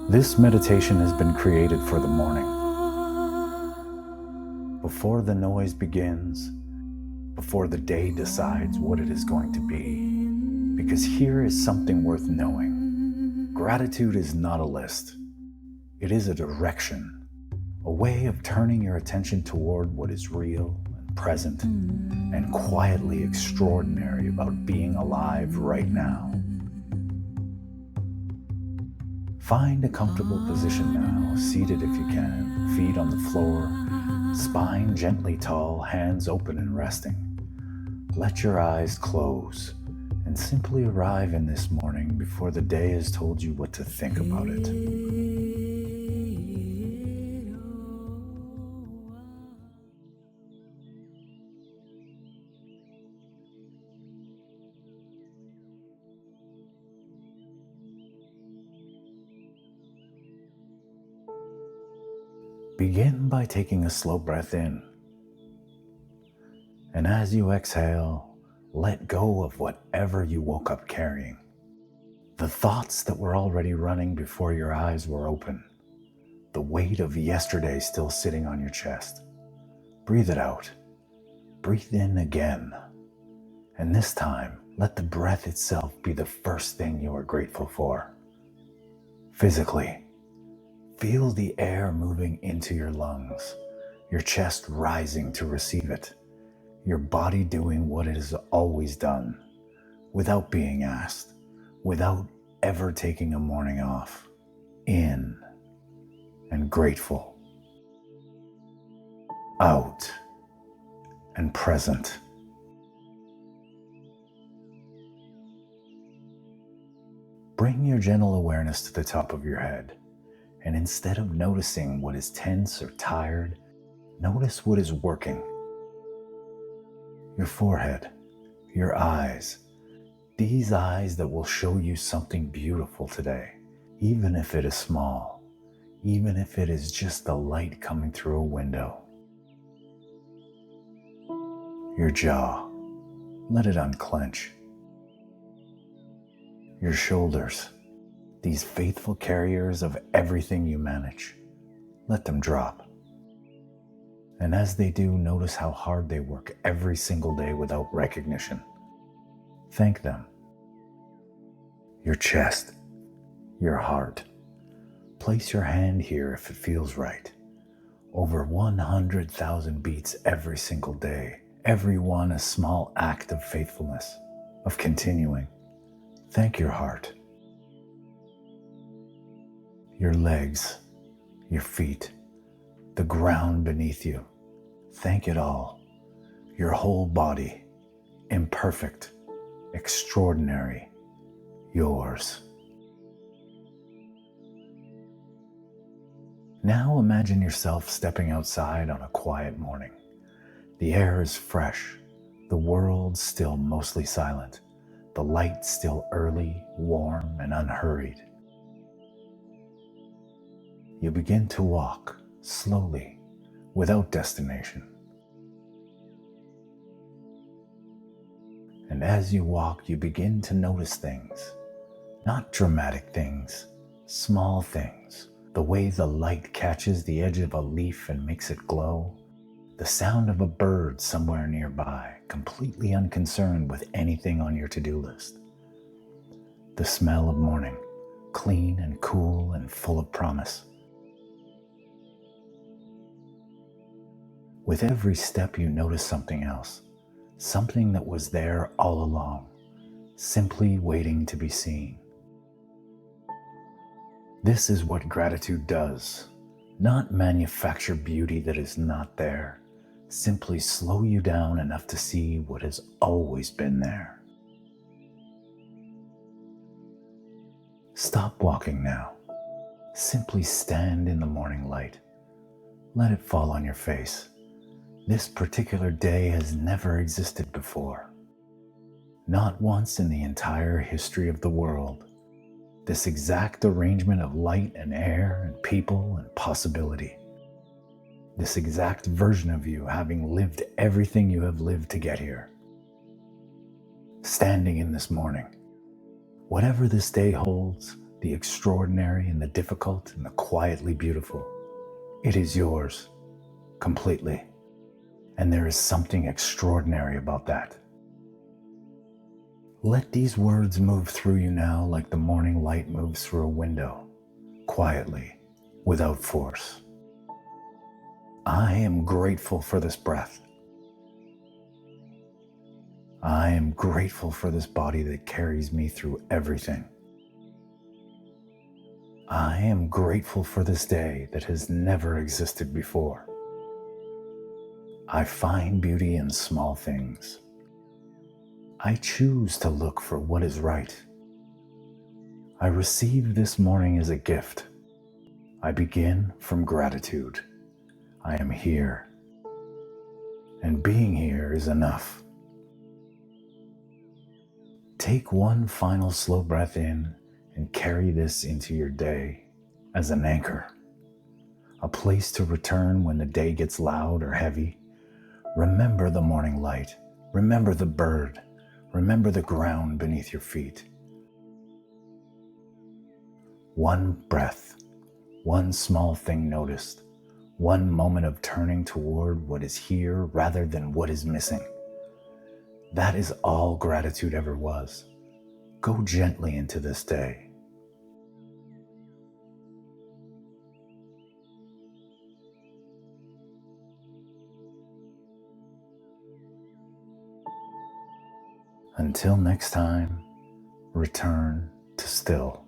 This meditation has been created for the morning. Before the noise begins, before the day decides what it is going to be. Because here is something worth knowing. Gratitude is not a list. It is a direction, a way of turning your attention toward what is real and present and quietly extraordinary about being alive right now. Find a comfortable position now, seated if you can, feet on the floor, spine gently tall, hands open and resting. Let your eyes close and simply arrive in this morning before the day has told you what to think about it. Begin by taking a slow breath in. And as you exhale, let go of whatever you woke up carrying. The thoughts that were already running before your eyes were open. The weight of yesterday still sitting on your chest. Breathe it out. Breathe in again. And this time, let the breath itself be the first thing you are grateful for. Physically, feel the air moving into your lungs, your chest rising to receive it, your body doing what it has always done, without being asked, without ever taking a morning off. In and grateful. Out and present. Bring your gentle awareness to the top of your head. And instead of noticing what is tense or tired, notice what is working. Your forehead, your eyes, these eyes that will show you something beautiful today, even if it is small, even if it is just the light coming through a window. Your jaw, let it unclench. Your shoulders, these faithful carriers of everything you manage, let them drop. And as they do, notice how hard they work every single day without recognition. Thank them. Your chest, your heart. Place your hand here if it feels right. Over 100,000 beats every single day, every one a small act of faithfulness, of continuing. Thank your heart. Your legs, your feet, the ground beneath you. Thank it all. Your whole body, imperfect, extraordinary, yours. Now imagine yourself stepping outside on a quiet morning. The air is fresh, the world still mostly silent, the light still early, warm, and unhurried. You begin to walk slowly, without destination. And as you walk, you begin to notice things, not dramatic things, small things, the way the light catches the edge of a leaf and makes it glow, the sound of a bird somewhere nearby, completely unconcerned with anything on your to-do list, the smell of morning, clean and cool and full of promise. With every step you notice something else, something that was there all along, simply waiting to be seen. This is what gratitude does, not manufacture beauty that is not there, simply slow you down enough to see what has always been there. Stop walking now. Simply stand in the morning light. Let it fall on your face. This particular day has never existed before. Not once in the entire history of the world. This exact arrangement of light and air and people and possibility. This exact version of you having lived everything you have lived to get here. Standing in this morning. Whatever this day holds, the extraordinary and the difficult and the quietly beautiful. It is yours completely. And there is something extraordinary about that. Let these words move through you now like the morning light moves through a window, quietly, without force. I am grateful for this breath. I am grateful for this body that carries me through everything. I am grateful for this day that has never existed before. I find beauty in small things. I choose to look for what is right. I receive this morning as a gift. I begin from gratitude. I am here, and being here is enough. Take one final slow breath in and carry this into your day as an anchor, a place to return when the day gets loud or heavy. Remember the morning light. Remember the bird. Remember the ground beneath your feet. One breath, one small thing noticed, one moment of turning toward what is here rather than what is missing. That is all gratitude ever was. Go gently into this day. Until next time, return to still.